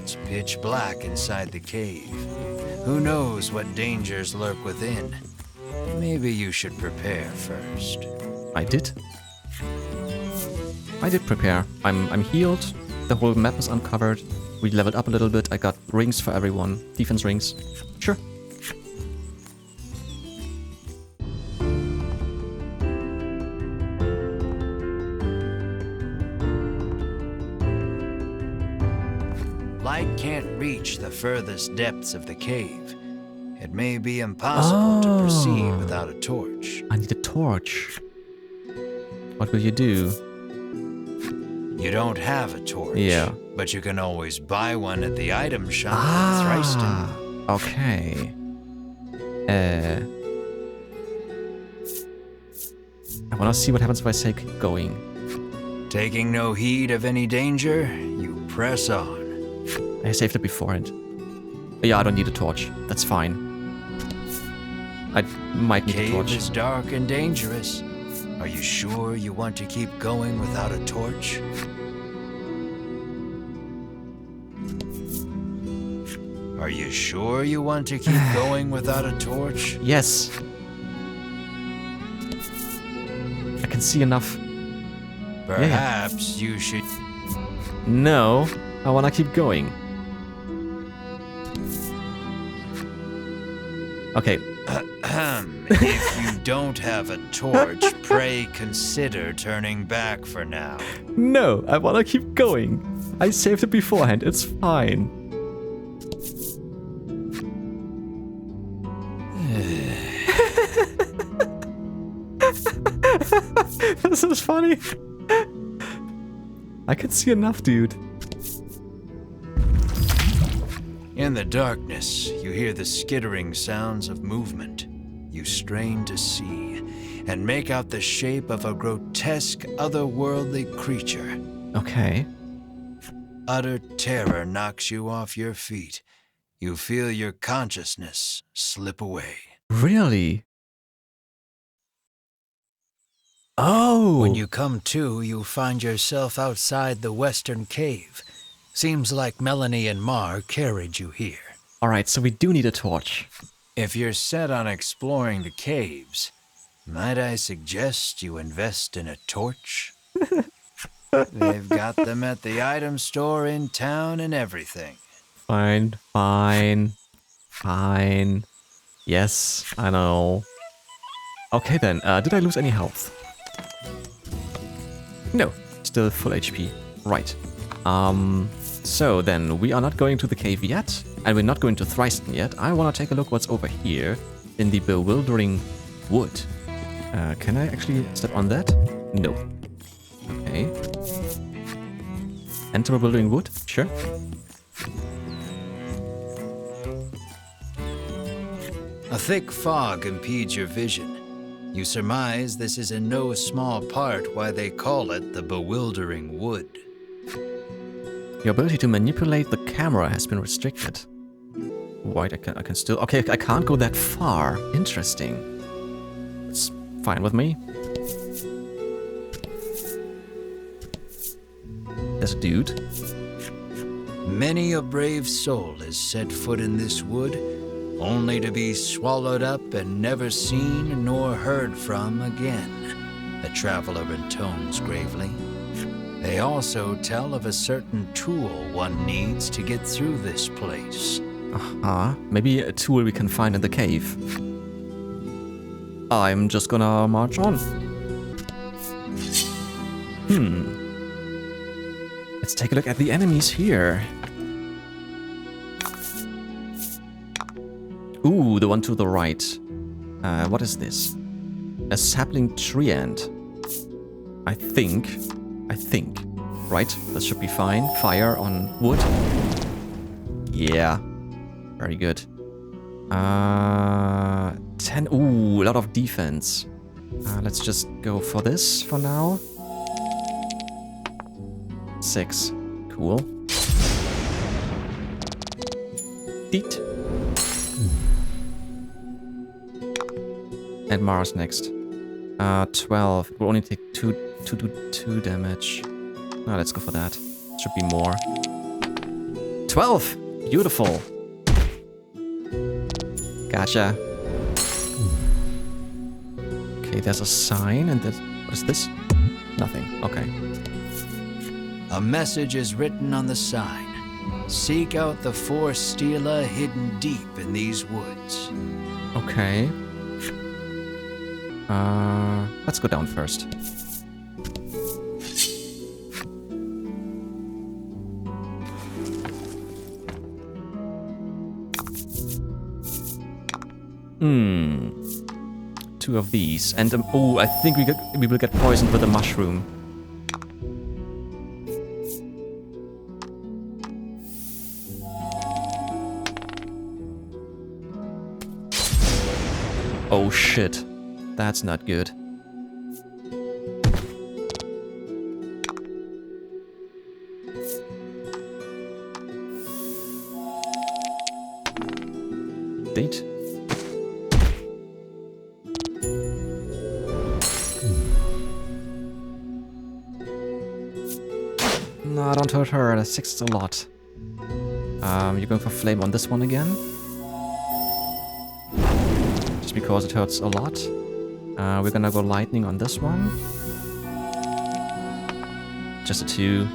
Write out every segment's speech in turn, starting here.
it's pitch black inside the cave. Who knows what dangers lurk within? Maybe you should prepare first. I did. I did prepare. I'm healed. The whole map is uncovered. We leveled up a little bit. I got rings for everyone. Defense rings. Sure. Light can't reach the furthest depths of the cave. It may be impossible to proceed without a torch. I need a torch. What will you do? You don't have a torch. Yeah. But you can always buy one at the item shop at Thriceton. Okay. I wanna see what happens if I say keep going. Taking no heed of any danger, you press on. I saved it beforehand. Yeah, I don't need a torch. That's fine. I might need a torch. The cave is dark and dangerous. Are you sure you want to keep going without a torch? Are you sure you want to keep going without a torch? Yes. I can see enough. Perhaps you should... No, I wanna keep going. Okay. If you don't have a torch, pray consider turning back for now. No, I wanna keep going. I saved it beforehand, it's fine. This is funny. I can see enough, dude. In the darkness, you hear the skittering sounds of movement. You strain to see and make out the shape of a grotesque, otherworldly creature. Okay. Utter terror knocks you off your feet. You feel your consciousness slip away. Really? Oh! When you come to, you find yourself outside the western cave. Seems like Melanie and Mar carried you here. Alright, so we do need a torch. If you're set on exploring the caves, might I suggest you invest in a torch? They've got them at the item store in town and everything. Fine, fine, fine. Yes, I know. Okay then, did I lose any health? No, still full HP. Right. So then, we are not going to the cave yet, and we're not going to Thriceton yet. I want to take a look what's over here in the Bewildering Wood. Can I actually step on that? No. Okay. Enter Bewildering Wood? Sure. A thick fog impedes your vision. You surmise this is in no small part why they call it the Bewildering Wood. Your ability to manipulate the camera has been restricted. Wait, I can still... Okay, I can't go that far. Interesting. It's fine with me. There's a dude. Many a brave soul has set foot in this wood, only to be swallowed up and never seen nor heard from again, the traveler intones gravely. They also tell of a certain tool one needs to get through this place. Maybe a tool we can find in the cave. I'm just gonna march on. Let's take a look at the enemies here. Ooh, the one to the right. What is this? A sapling tree ant. I think. Right, this should be fine. Fire on wood. Yeah. Very good. 10. Ooh, a lot of defense. Let's just go for this for now. 6. Cool. Deet. And Mars next. 12. We'll only take 2 damage. Let's go for that. Should be more. 12! Beautiful. Gotcha. Okay, there's a sign, and what is this? Nothing. Okay. A message is written on the sign. Seek out the 4 stela hidden deep in these woods. Okay. Let's go down first. Hmm. 2 of these, and oh, I think we will get poisoned with a mushroom. Oh shit, that's not good. Date. No, don't hurt her. That 6 is a lot. You're going for flame on this one again? Just because it hurts a lot. We're gonna go lightning on this one. Just a 2.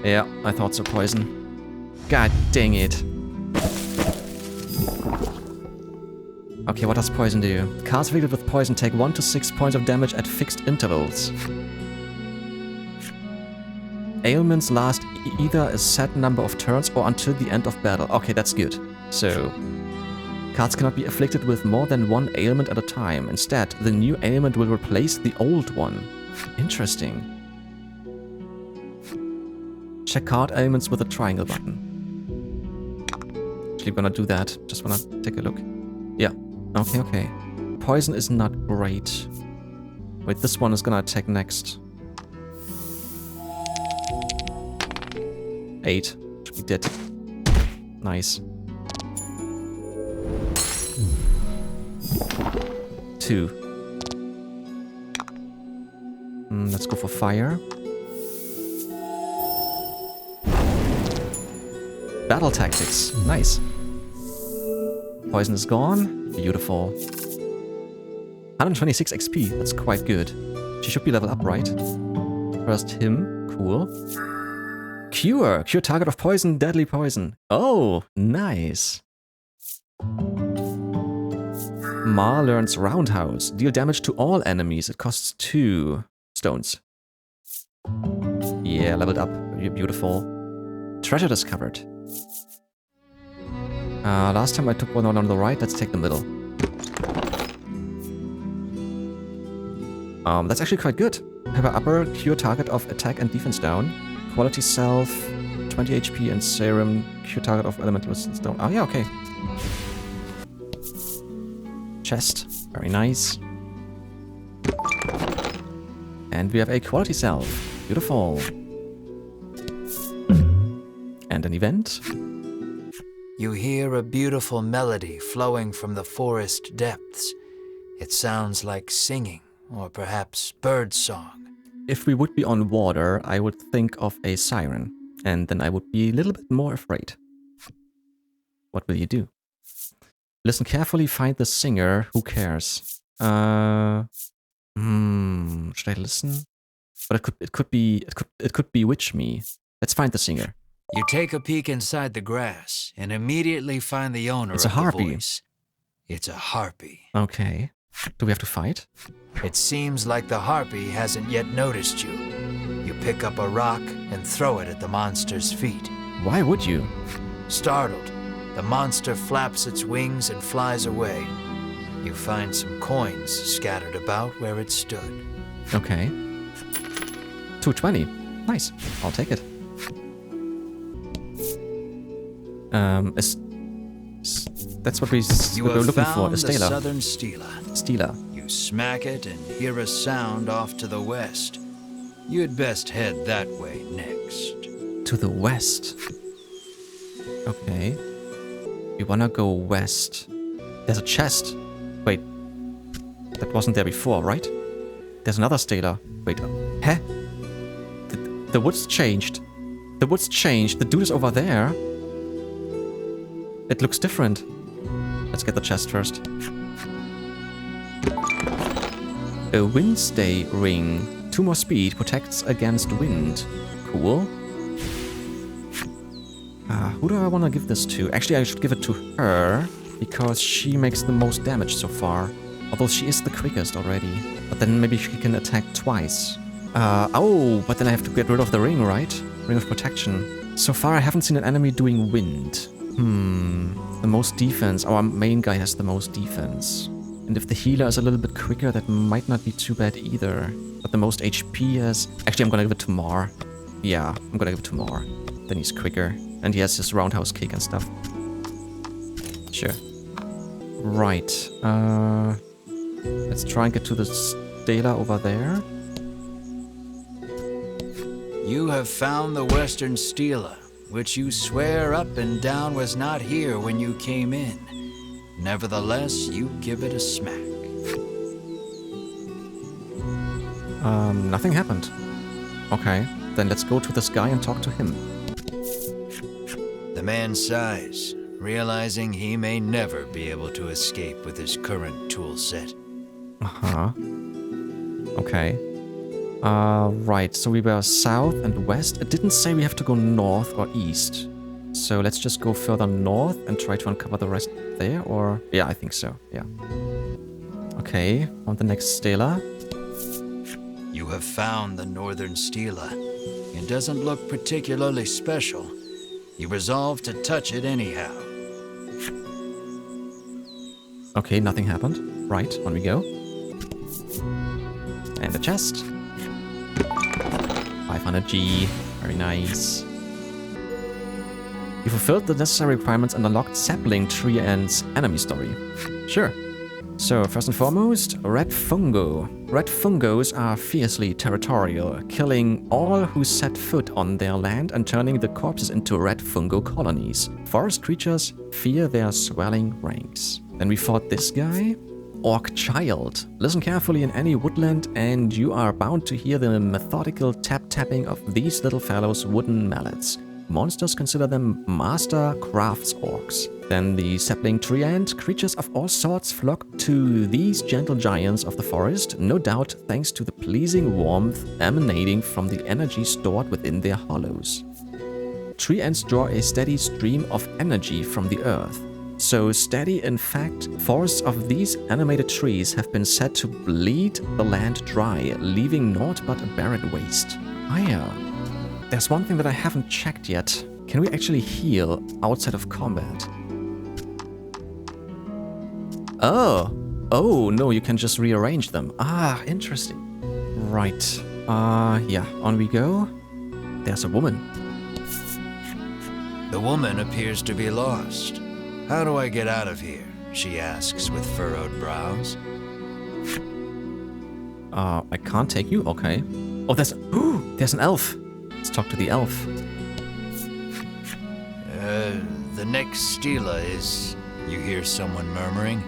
Yeah, I thought so. Poison. God dang it. Okay, what does poison do? Cards afflicted with poison take 1 to 6 points of damage at fixed intervals. Ailments last either a set number of turns or until the end of battle. Okay, that's good. So, cards cannot be afflicted with more than 1 ailment at a time. Instead, the new ailment will replace the old one. Interesting. Check card ailments with the triangle button. Actually, gonna do that. Just wanna take a look. Yeah. Okay, okay. Poison is not great. Wait, this one is gonna attack next. 8. Should be dead. Nice. 2. Let's go for fire. Battle tactics. Nice. Poison is gone. Beautiful. 126 XP. That's quite good. She should be level up, right? First him. Cool. Cure. Cure target of poison, deadly poison. Oh, nice. Ma learns Roundhouse. Deal damage to all enemies. It costs 2 stones. Yeah, leveled up. Beautiful. Treasure discovered. Last time I took one on the right. Let's take the middle. That's actually quite good. Have an upper, cure target of attack and defense down. Quality self, 20 HP, and serum, cure target of elemental resistance down. Oh yeah, okay. Chest, very nice. And we have a quality self. Beautiful. And an event. You hear a beautiful melody flowing from the forest depths. It sounds like singing, or perhaps bird song. If we would be on water, I would think of a siren, and then I would be a little bit more afraid. What will you do? Listen carefully, find the singer. Who cares? Should I listen? But it could bewitch me. Let's find the singer. You take a peek inside the grass and immediately find the owner It's a of harpy. the voice. It's a harpy. Okay. Do we have to fight? It seems like the harpy hasn't yet noticed you. You pick up a rock and throw it at the monster's feet. Why would you? Startled, the monster flaps its wings and flies away. You find some coins scattered about where it stood. Okay. 220. Nice. I'll take it. That's what we're looking for. A the stela. southern stela. Stela. You smack it and hear a sound off to the west. You'd best head that way next. To the west. Okay. We wanna go west. There's a chest. Wait. That wasn't there before, right? There's another Stela. Wait, huh? The woods changed. The woods changed. The dude is over there. It looks different. Let's get the chest first. A Windstay ring. 2 more speed, protects against wind. Cool. Who do I want to give this to? Actually, I should give it to her, because she makes the most damage so far. Although she is the quickest already. But then maybe she can attack twice. Oh, but then I have to get rid of the ring, right? Ring of protection. So far, I haven't seen an enemy doing wind. The most defense. Our main guy has the most defense. And if the healer is a little bit quicker, that might not be too bad either. But the most HP has... Actually, I'm gonna give it to Mar. Yeah, I'm gonna give it to Mar. Then he's quicker. And he has his roundhouse kick and stuff. Sure. Right. Let's try and get to the Stela over there. You have found the Western Stela, which you swear up and down was not here when you came in. Nevertheless, you give it a smack. Nothing happened. Okay, then let's go to this guy and talk to him. The man sighs, realizing he may never be able to escape with his current tool set. Uh-huh. Okay. Right, so we were south and west. It didn't say we have to go north or east. So let's just go further north and try to uncover the rest there, or... Yeah, I think so, yeah. Okay, on the next Stela. You have found the Northern Stela. It doesn't look particularly special. You resolve to touch it anyhow. Okay, nothing happened. Right, on we go. And the chest. 500G. Very nice. You fulfilled the necessary requirements and unlocked Sapling Tree End's enemy story. Sure. So, first and foremost, Red Fungo. Red Fungos are fiercely territorial, killing all who set foot on their land and turning the corpses into red fungo colonies. Forest creatures fear their swelling ranks. Then we fought this guy. Orc Child. Listen carefully in any woodland and you are bound to hear the methodical tap-tapping of these little fellows' wooden mallets. Monsters consider them master crafts orcs. Then the sapling tree ant. Creatures of all sorts flock to these gentle giants of the forest, no doubt thanks to the pleasing warmth emanating from the energy stored within their hollows. Tree ants draw a steady stream of energy from the earth. So steady, in fact, forests of these animated trees have been said to bleed the land dry, leaving naught but a barren waste. There's one thing that I haven't checked yet. Can we actually heal outside of combat? Oh, no, you can just rearrange them. Interesting. Right. Yeah, on we go. There's a woman. The woman appears to be lost. How do I get out of here? She asks with furrowed brows. I can't take you? Okay. Oh, there's an elf. Let's talk to the elf. The next Stela is... You hear someone murmuring.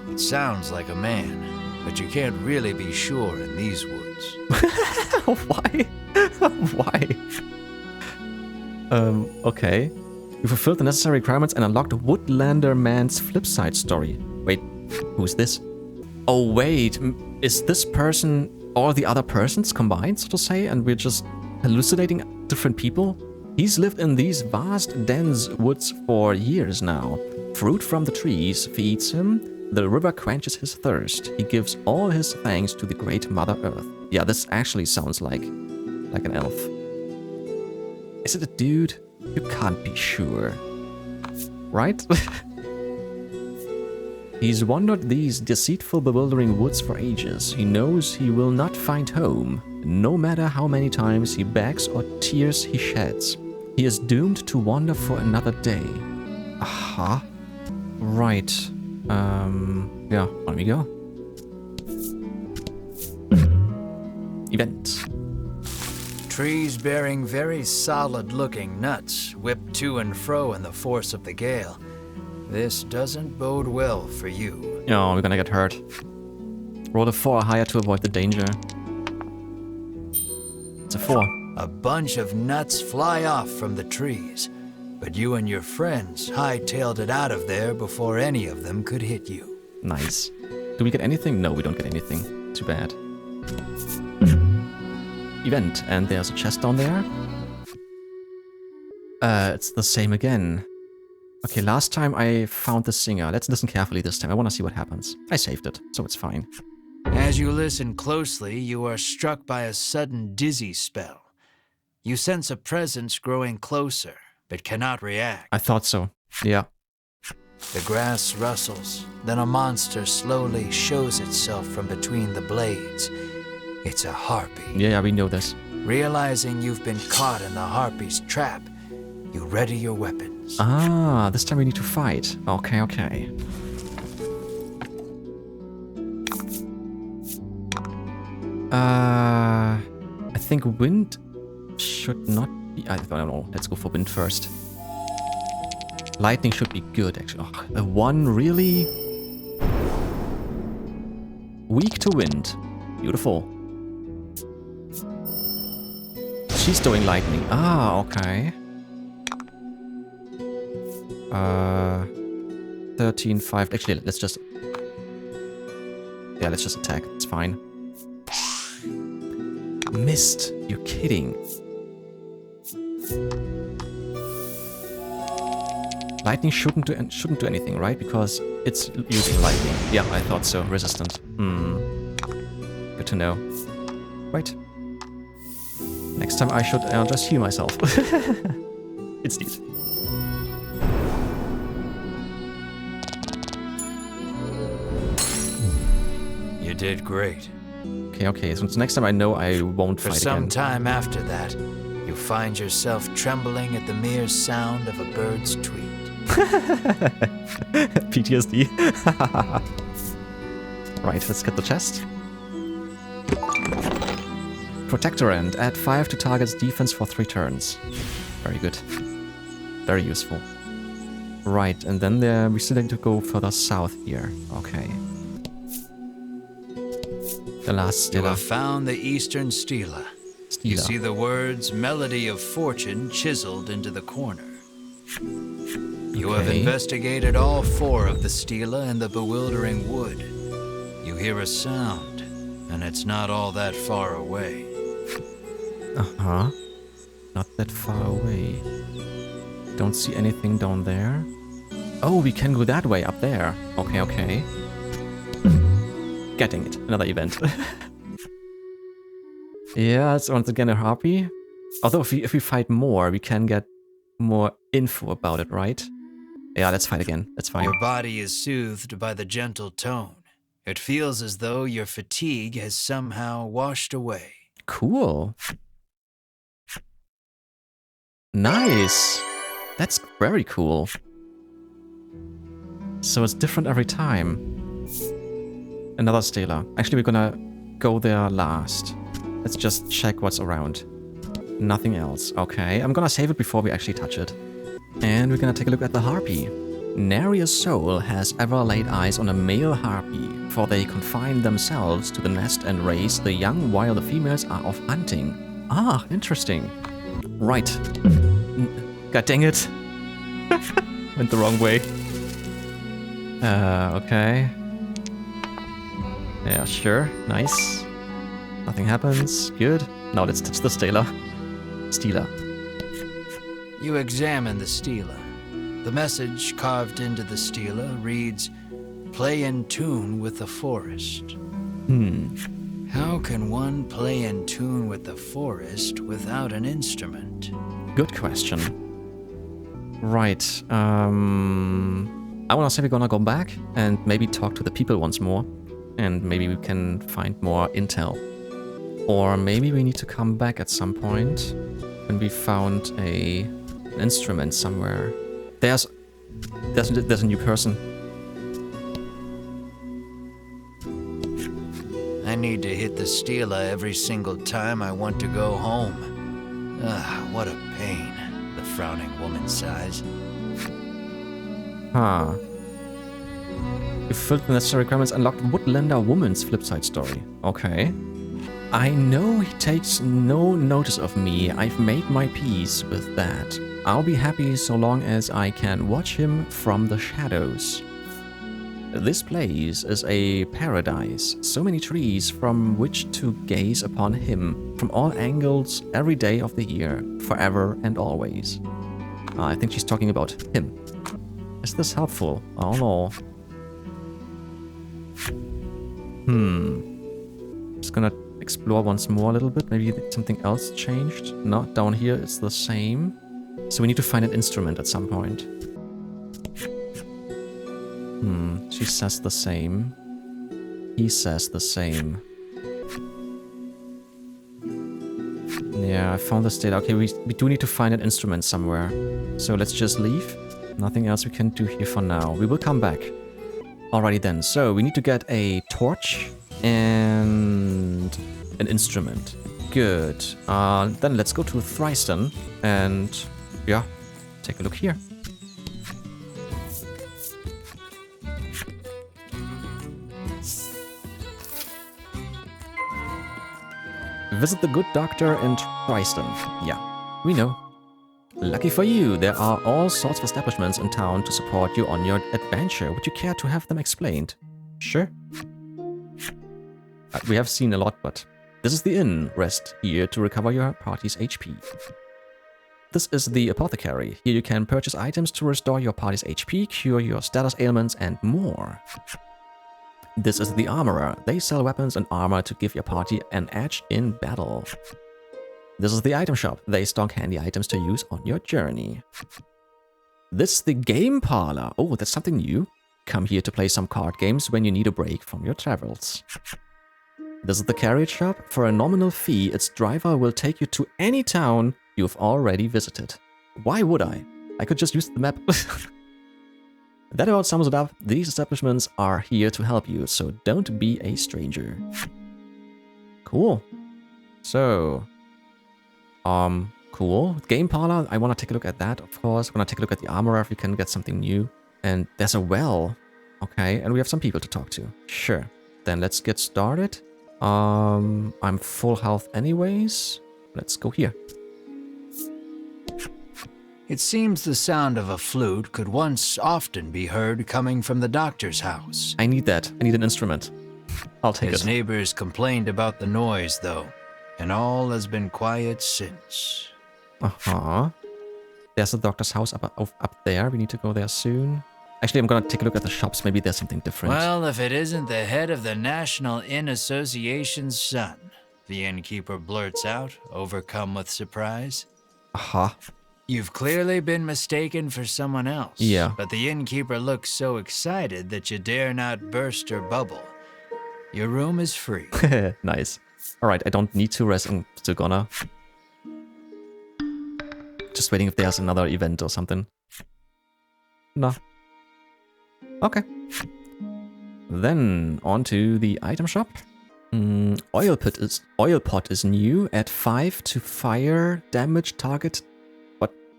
It sounds like a man, but you can't really be sure in these woods. Why? Why? Okay. You fulfilled the necessary requirements and unlocked Woodlander Man's flipside story. Wait, who's this? Oh, wait. Is this person all the other persons combined, so to say, and we're just hallucinating different people? He's lived in these vast, dense woods for years now. Fruit from the trees feeds him. The river quenches his thirst. He gives all his thanks to the great Mother Earth. Yeah, this actually sounds like an elf. Is it a dude? You can't be sure. Right? He's wandered these deceitful, bewildering woods for ages. He knows he will not find home, no matter how many times he begs or tears he sheds. He is doomed to wander for another day. Aha. Right. Yeah, on we go. Event. Trees bearing very solid-looking nuts whip to and fro in the force of the gale. This doesn't bode well for you. Oh, we're gonna get hurt. Roll a 4 or higher to avoid the danger. It's a 4. A bunch of nuts fly off from the trees, but you and your friends hightailed it out of there before any of them could hit you. Nice. Do we get anything? No, we don't get anything. Too bad. Event, and there's a chest down there. It's the same again. Okay, last time I found the singer. Let's listen carefully this time. I want to see what happens. I saved it, so it's fine. As you listen closely, you are struck by a sudden dizzy spell. You sense a presence growing closer, but cannot react. I thought so. Yeah. The grass rustles, then a monster slowly shows itself from between the blades. It's a harpy. Yeah, we know this. Realizing you've been caught in the harpy's trap, you ready your weapons. Ah, this time we need to fight. Okay, okay. I think wind should not be... I don't know. Let's go for wind first. Lightning should be good, actually. Oh, a 1 really... Weak to wind. Beautiful. She's doing lightning. Ah, okay. 13, 5. Actually, let's just... Yeah, let's just attack. It's fine. Missed. You're kidding. Lightning shouldn't do anything, right? Because it's using lightning. Yeah, I thought so. Resistant. Good to know. Right. Next time I should just heal myself. It's neat. You did great. Okay, so next time I know I won't For fight some again. time after that, you find yourself trembling at the mere sound of a bird's tweet. PTSD. Right, let's get the chest. Protectorant. Add 5 to target's defense for 3 turns. Very good. Very useful. Right, and then we still need to go further south here. Okay. The last You Stella. have found the Eastern Stela. You see the words Melody of Fortune chiseled into the corner. You have Okay. investigated all 4 of the Stela and the Bewildering Wood. You hear a sound, and it's not all that far away. Uh-huh. Not that far away. Don't see anything down there. Oh, we can go that way, up there. Okay, okay. Getting it. Another event. Yeah, it's once again a harpy. Although if we fight more, we can get more info about it, right? Yeah, let's fight again. That's fine. Your body is soothed by the gentle tone. It feels as though your fatigue has somehow washed away. Cool. Nice. That's very cool. So it's different every time. Another Stela. Actually, we're gonna go there last. Let's just check what's around. Nothing else. Okay, I'm gonna save it before we actually touch it. And we're gonna take a look at the harpy. Nary a soul has ever laid eyes on a male harpy, for they confine themselves to the nest and raise the young while the females are off hunting. Ah, interesting. Right. God dang it. Went the wrong way. Okay. Yeah, sure. Nice. Nothing happens. Good. Now let's touch the Stela. You examine the Stela. The message carved into the Stela reads, "Play in tune with the forest." How can one play in tune with the forest without an instrument? Good question. Right. I wanna say we're gonna go back and maybe talk to the people once more. And maybe we can find more intel. Or maybe we need to come back at some point when we found an instrument somewhere. There's a new person. I need to hit the Stela every single time I want to go home. What a pain, the frowning woman sighs. Huh. You filled the necessary requirements, unlocked Woodlander Woman's flipside story. Okay. I know he takes no notice of me. I've made my peace with that. I'll be happy so long as I can watch him from the shadows. This place is a paradise. So many trees from which to gaze upon him from all angles every day of the year, forever and always. I think she's talking about him. Is this helpful? I don't know. Just gonna explore once more a little bit. Maybe something else changed. No, down here it's the same. So we need to find an instrument at some point. She says the same. He says the same. Yeah, I found this data. Okay, we do need to find an instrument somewhere. So let's just leave. Nothing else we can do here for now. We will come back. Alrighty then. So we need to get a torch and an instrument. Good. Then let's go to Thriceton and yeah, take a look here. Visit the good doctor in Thriceton. Yeah, we know. Lucky for you, there are all sorts of establishments in town to support you on your adventure. Would you care to have them explained? Sure. We have seen a lot, but this is the inn. Rest here to recover your party's HP. This is the apothecary. Here you can purchase items to restore your party's HP, cure your status ailments, and more. This is the armorer. They sell weapons and armor to give your party an edge in battle. This is the item shop. They stock handy items to use on your journey. This is the Game Parlor. Oh, that's something new. Come here to play some card games when you need a break from your travels. This is the carriage shop. For a nominal fee, its driver will take you to any town you've already visited. Why would I? I could just use the map. That about sums it up. These establishments are here to help you, so don't be a stranger. Cool. So, cool. Game Parlor, I want to take a look at that, of course. I want to take a look at the armorer if we can get something new. And there's a well. Okay, and we have some people to talk to. Sure. Then let's get started. I'm full health anyways. Let's go here. It seems the sound of a flute could once often be heard coming from the doctor's house. I need that. I need an instrument. I'll take it. His neighbors complained about the noise, though, and all has been quiet since. Uh-huh. There's the doctor's house up there. We need to go there soon. Actually, I'm gonna take a look at the shops. Maybe there's something different. Well, if it isn't the head of the National Inn Association's son, the innkeeper blurts out, overcome with surprise. Uh-huh. You've clearly been mistaken for someone else. Yeah. But the innkeeper looks so excited that you dare not burst her bubble. Your room is free. Nice. Alright, I don't need to rest. I'm still gonna. Just waiting if there's another event or something. No. Okay. Then on to the item shop. Oil pot is new. Add 5 to fire damage target.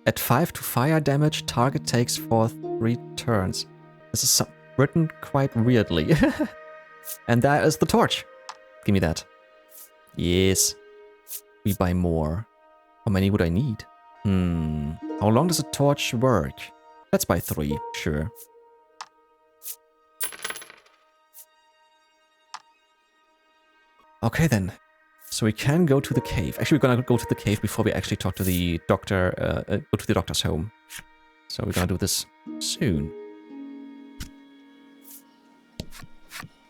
At 5 to fire damage, target takes for 3 turns. This is written quite weirdly. And that is the torch. Give me that. Yes. We buy more. How many would I need? How long does a torch work? Let's buy 3, sure. Okay then. So we can go to the cave. Actually, we're gonna go to the cave before we actually talk to the doctor, go to the doctor's home. So we're gonna do this soon.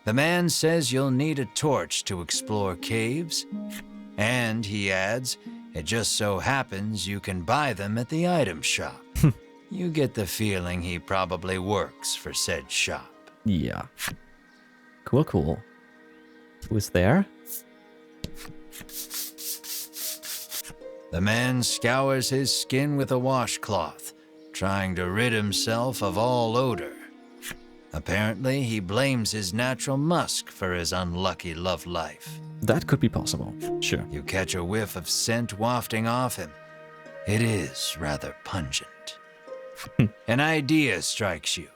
The man says you'll need a torch to explore caves. And, he adds, it just so happens you can buy them at the item shop. You get the feeling he probably works for said shop. Yeah. Cool, cool. Who's there? The man scours his skin with a washcloth, trying to rid himself of all odor. Apparently, he blames his natural musk for his unlucky love life. That could be possible, sure. You catch a whiff of scent wafting off him. It is rather pungent. An idea strikes you.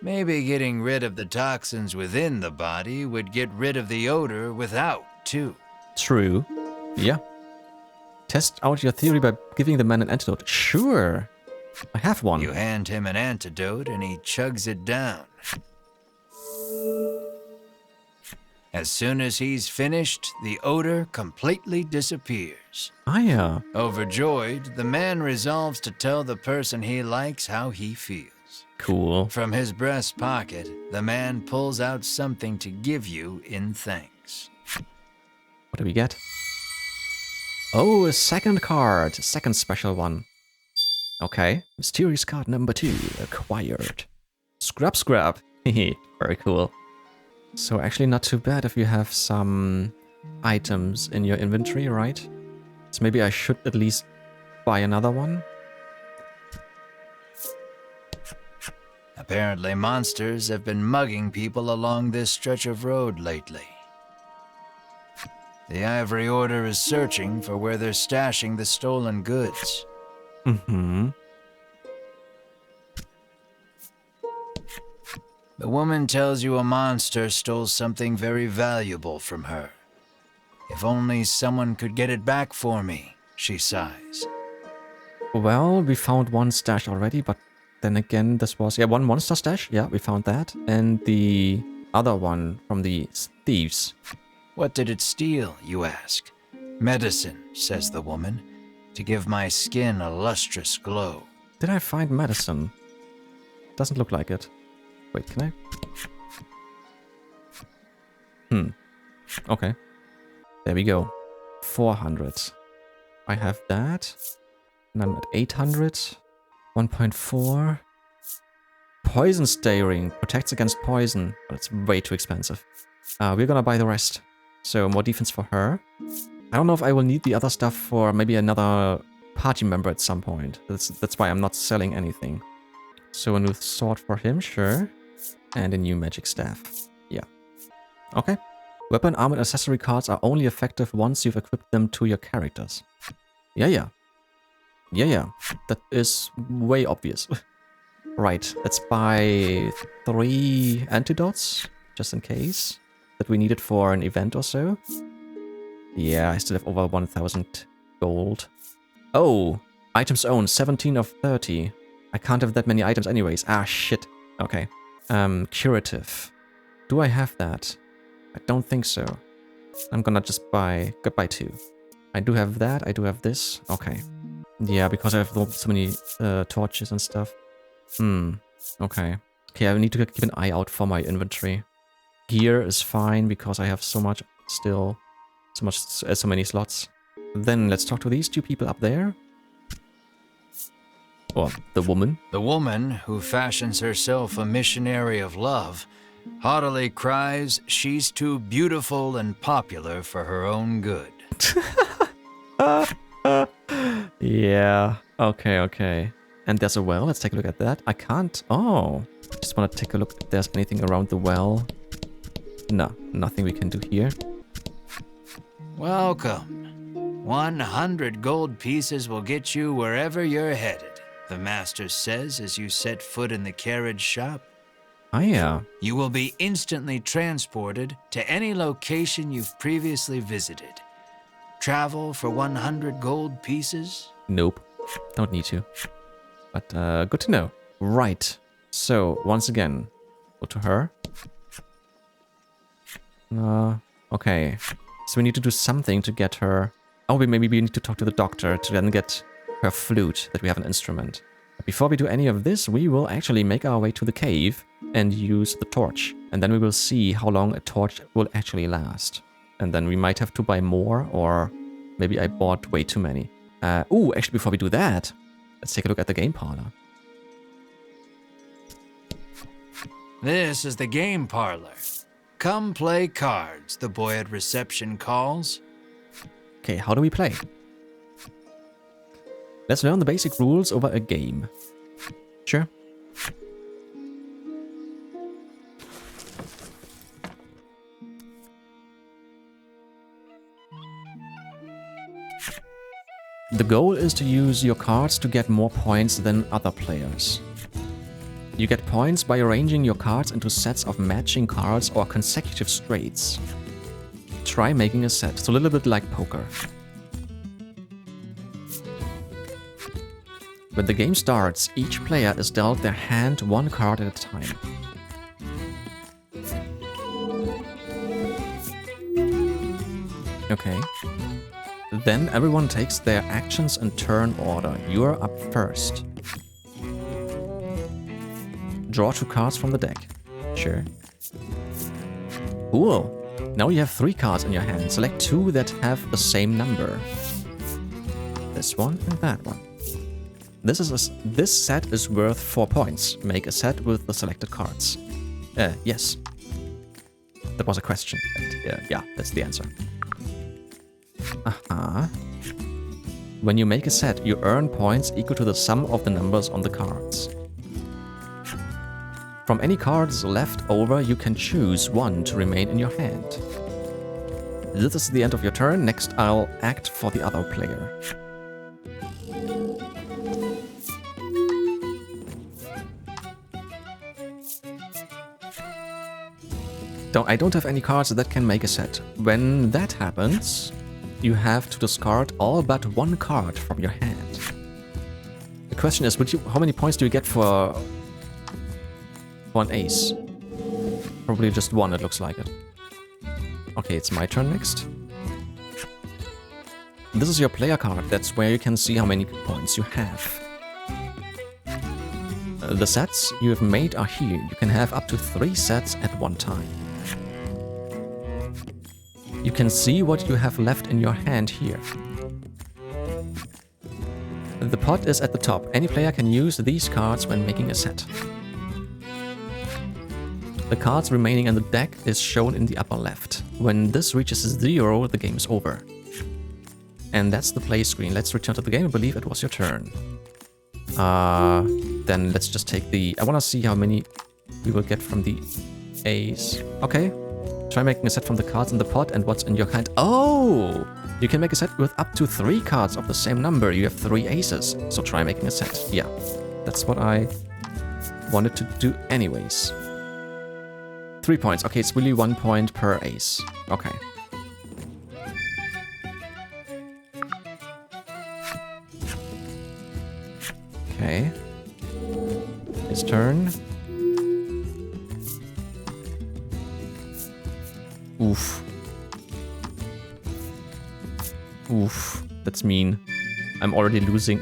Maybe getting rid of the toxins within the body would get rid of the odor without, too. True. Yeah. Test out your theory by giving the man an antidote. Sure. I have one. You hand him an antidote and he chugs it down. As soon as he's finished, the odor completely disappears. Ah, yeah. Overjoyed, the man resolves to tell the person he likes how he feels. Cool. From his breast pocket, the man pulls out something to give you in thanks. What do we get? Oh, a second card. A second special one. Okay. Mysterious card number 2. Acquired. Scrap scrap. Hehe. Very cool. So actually not too bad if you have some items in your inventory, right? So maybe I should at least buy another one. Apparently monsters have been mugging people along this stretch of road lately. The Ivory Order is searching for where they're stashing the stolen goods. Mm-hmm. The woman tells you a monster stole something very valuable from her. If only someone could get it back for me, she sighs. Well, we found one stash already, but then again, this was... Yeah, one monster stash. Yeah, we found that. And the other one from the thieves. What did it steal, you ask? Medicine, says the woman, to give my skin a lustrous glow. Did I find medicine? Doesn't look like it. Wait, can I? Okay. There we go. 400. I have that. And I'm at 800. 1.4. Poison Staring. Protects against poison. But it's way too expensive. We're gonna buy the rest. So more defense for her. I don't know if I will need the other stuff for maybe another party member at some point. That's why I'm not selling anything. So a new sword for him, sure. And a new magic staff. Yeah. Okay. Weapon, armor, and accessory cards are only effective once you've equipped them to your characters. Yeah. That is way obvious. Right, let's buy 3 antidotes, just in case. That we need it for an event or so. Yeah, I still have over 1,000 gold. Oh, items owned, 17 of 30. I can't have that many items anyways. Ah, shit. Okay. Curative. Do I have that? I don't think so. I'm gonna just buy 2. I do have that, I do have this. Okay. Yeah, because I have so many torches and stuff. Okay. Okay, I need to keep an eye out for my inventory. Gear is fine because I have so much still. So many slots. Then let's talk to these 2 people up there. Or the woman. The woman, who fashions herself a missionary of love, haughtily cries she's too beautiful and popular for her own good. Yeah. Okay. And there's a well. Let's take a look at that. I can't... Oh. Just want to take a look if there's anything around the well. No, nothing we can do here. Welcome. 100 gold pieces will get you wherever you're headed, the master says as you set foot in the carriage shop. Oh, yeah. You will be instantly transported to any location you've previously visited. Travel for 100 gold pieces? Nope. Don't need to. But good to know. Right. So, once again, go to her. Okay. So we need to do something to get her... Oh, maybe we need to talk to the doctor to then get her flute, that we have an instrument. But before we do any of this, we will actually make our way to the cave and use the torch. And then we will see how long a torch will actually last. And then we might have to buy more, or maybe I bought way too many. Ooh, actually before we do that, let's take a look at the Game Parlor. This is the Game Parlor. Come play cards, the boy at reception calls. Okay, how do we play? Let's learn the basic rules over a game. Sure. The goal is to use your cards to get more points than other players. You get points by arranging your cards into sets of matching cards or consecutive straights. try making a set. So a little bit like poker. When the game starts, each player is dealt their hand one card at a time. Okay. Then everyone takes their actions in turn order. You're up first. Draw 2 cards from the deck. Sure. Cool. Now you have 3 cards in your hand. Select 2 that have the same number. This one and that one. This set is worth 4 points. Make a set with the selected cards. Yes. That was a question. Yeah, that's the answer. When you make a set, you earn points equal to the sum of the numbers on the cards. From any cards left over, you can choose 1 to remain in your hand. This is the end of your turn. Next, I'll act for the other player. I don't have any cards that can make a set. When that happens, you have to discard all but 1 card from your hand. The question is, how many points do you get for an ace? Probably just 1, it looks like it. Okay, it's my turn next. This is your player card. That's where you can see how many points you have. The sets you have made are here. You can have up to 3 sets at one time. You can see what you have left in your hand here. The pot is at the top. Any player can use these cards when making a set. The cards remaining in the deck is shown in the upper left. When this reaches 0, the game is over. And that's the play screen. Let's return to the game. I believe it was your turn. Then let's just take the... I want to see how many we will get from the ace. Okay. Try making a set from the cards in the pot and what's in your hand. Oh! You can make a set with up to 3 cards of the same number. You have 3 aces. So try making a set. Yeah. That's what I wanted to do anyways. 3 points. Okay, it's really 1 point per ace. Okay. Okay. His turn. Oof. Oof. That's mean. I'm already losing.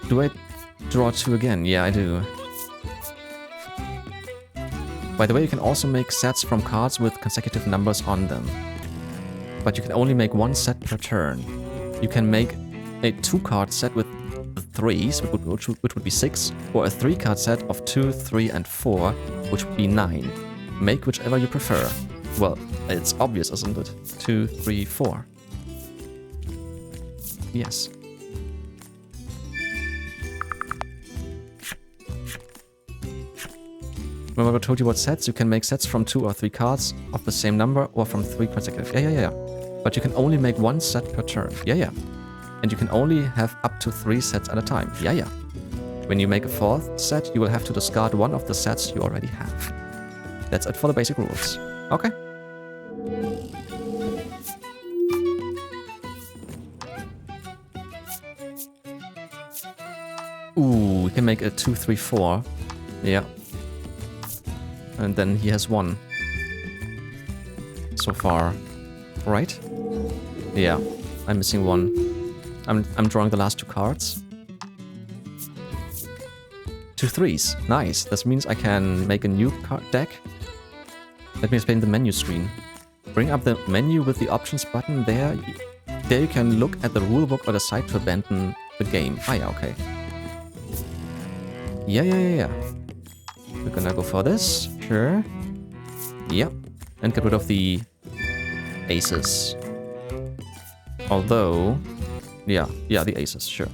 Do I draw 2 again? Yeah, I do. By the way, you can also make sets from cards with consecutive numbers on them. But you can only make 1 set per turn. You can make a 2-card set with 3s, which would be 6, or a 3-card set of 2, 3, and 4, which would be 9. Make whichever you prefer. Well, it's obvious, isn't it? 2, 3, 4. Yes. Remember I told you what sets? You can make sets from 2 or 3 cards of the same number or from 3 consecutive. Yeah. But you can only make 1 set per turn. Yeah. And you can only have up to 3 sets at a time. Yeah. When you make a 4th set, you will have to discard 1 of the sets you already have. That's it for the basic rules. Okay. Ooh, we can make a 2, 3, 4. Yeah. And then he has 1. So far. Right? Yeah. I'm missing 1. I'm drawing the last 2 cards. 2 3s. Nice. This means I can make a new card deck. Let me explain the menu screen. Bring up the menu with the options button there. There you can look at the rulebook or decide to abandon the game. Ah, yeah, okay. Yeah. We're gonna go for this. Sure. Yep. And get rid of the aces. Although... Yeah, the aces, sure.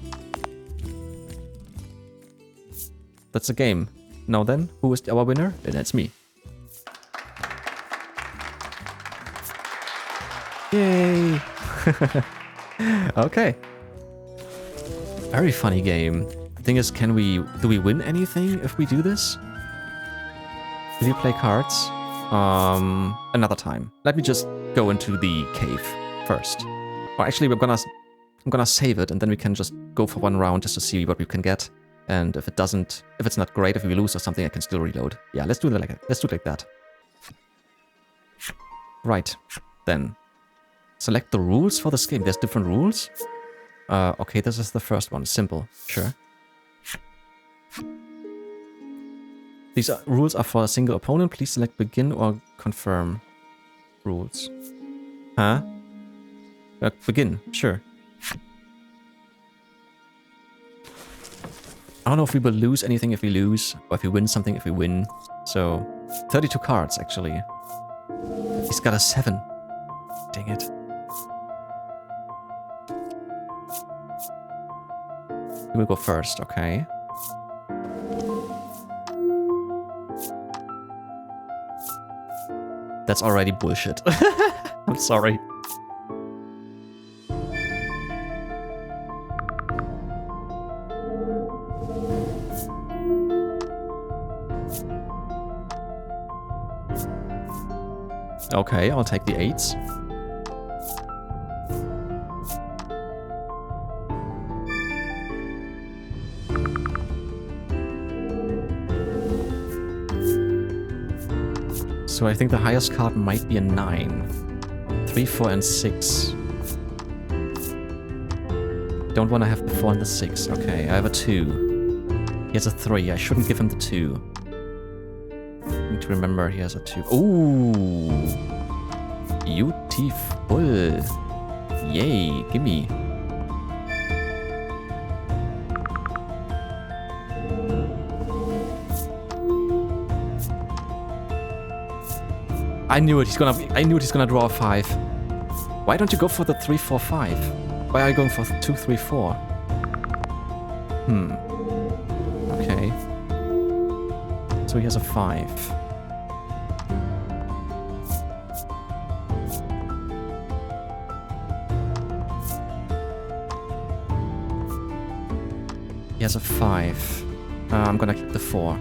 That's a game. Now then, who is our winner? Then it's me. Yay! Okay. Very funny game. The thing is, do we win anything if we do this? Will you play cards? Another time. Let me just go into the cave first. Or actually, I'm gonna save it, and then we can just go for one round just to see what we can get. And if it's not great, if we lose or something, I can still reload. Yeah, let's do it like that. Right, then. Select the rules for this game. There's different rules. Okay, this is the first one. Simple, sure. These rules are for a single opponent. Please select begin or confirm rules. Huh? Begin, sure. I don't know if we will lose anything if we lose, or if we win something if we win. So, 32 cards, actually. He's got a 7. Dang it. He will go first, okay. That's already bullshit. I'm sorry. Okay, I'll take the 8s. So I think the highest card might be a 9. 3, 4, and 6. Don't want to have the 4 and the 6. Okay, I have a 2. He has a 3. I shouldn't give him the 2. Need to remember he has a 2. Ooh! Beautiful! Yay, gimme! I knew it. He's gonna draw a 5. Why don't you go for the 3, 4, 5? Why are you going for 2, 3, 4? Okay. So he has a 5. He has a 5. I'm gonna keep the 4.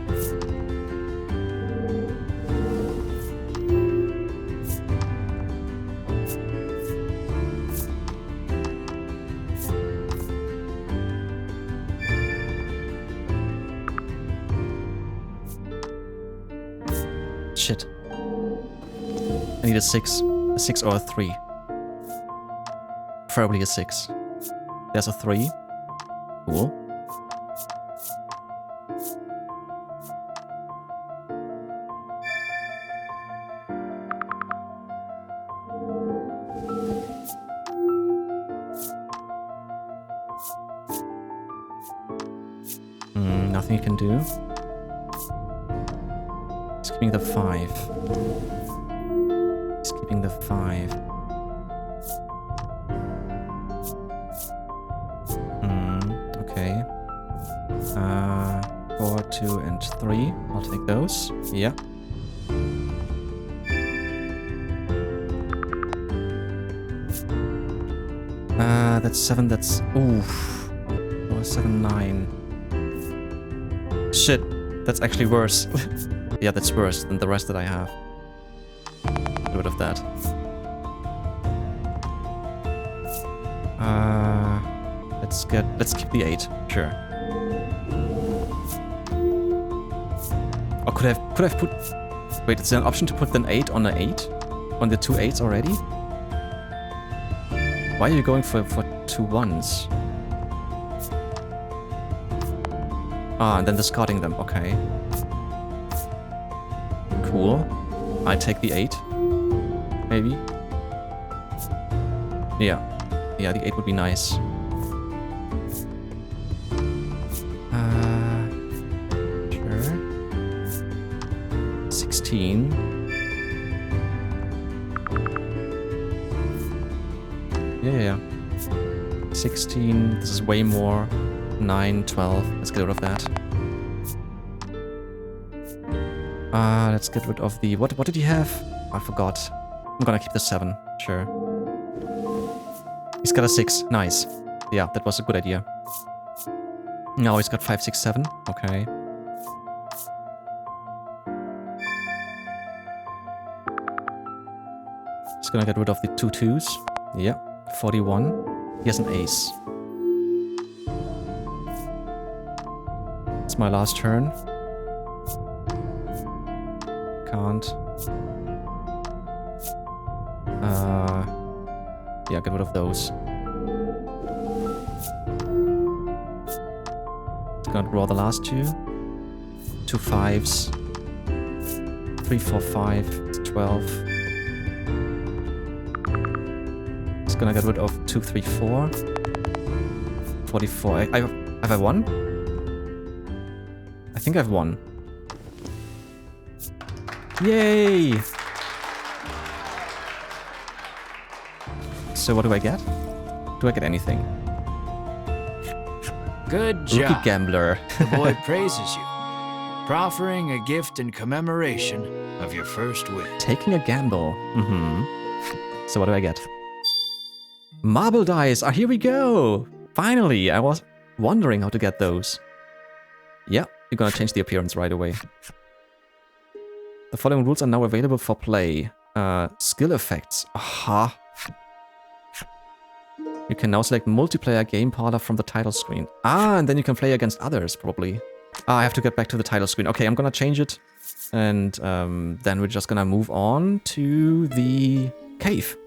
Shit. I need a 6. A 6 or a 3. Preferably a 6. There's a 3. Cool. Nothing you can do. He's keeping the 5. He's keeping the 5. Okay. 4, 2, and 3. I'll take those. Yeah. That's 7. That's oof. Oh, 7, 9. Shit. That's actually worse. Yeah, that's worse than the rest that I have. Get rid of that. Let's keep the 8. Sure. Or could I have put? Wait, is there an option to put an 8 on an 8? On the 2 8s already? Why are you going for 2 1s? Ah, and then discarding them. Okay. Cool. I take the 8. Maybe. Yeah. Yeah, the 8 would be nice. Sure. 16. Yeah. 16. This is way more. 9, 12. Let's get rid of that. Let's get rid of the... What did he have? I forgot. I'm gonna keep the 7. Sure. He's got a 6. Nice. Yeah, that was a good idea. Now he's got 5, 6, 7. Okay. Just gonna get rid of the 2 2s. Yep, 41. He has an ace. It's my last turn. Can't. Yeah, get rid of those. It's gonna draw the last 2. 2 5s. 3 4 5. It's 12. It's gonna get rid of 2 3 4. 44. Have I won? I think I've won. Yay! So what do I get? Do I get anything? Good Rookie job. gambler. The boy praises you, proffering a gift in commemoration of your first win. Taking a gamble. So what do I get? Marble dice. Ah, here we go. Finally, I was wondering how to get those. Yeah, you're gonna change the appearance right away. The following rules are now available for play. Skill effects. Aha. You can now select multiplayer Game Parlor from the title screen. Ah, and then you can play against others, probably. Ah, I have to get back to the title screen. Okay, I'm gonna change it. And then we're just gonna move on to the cave.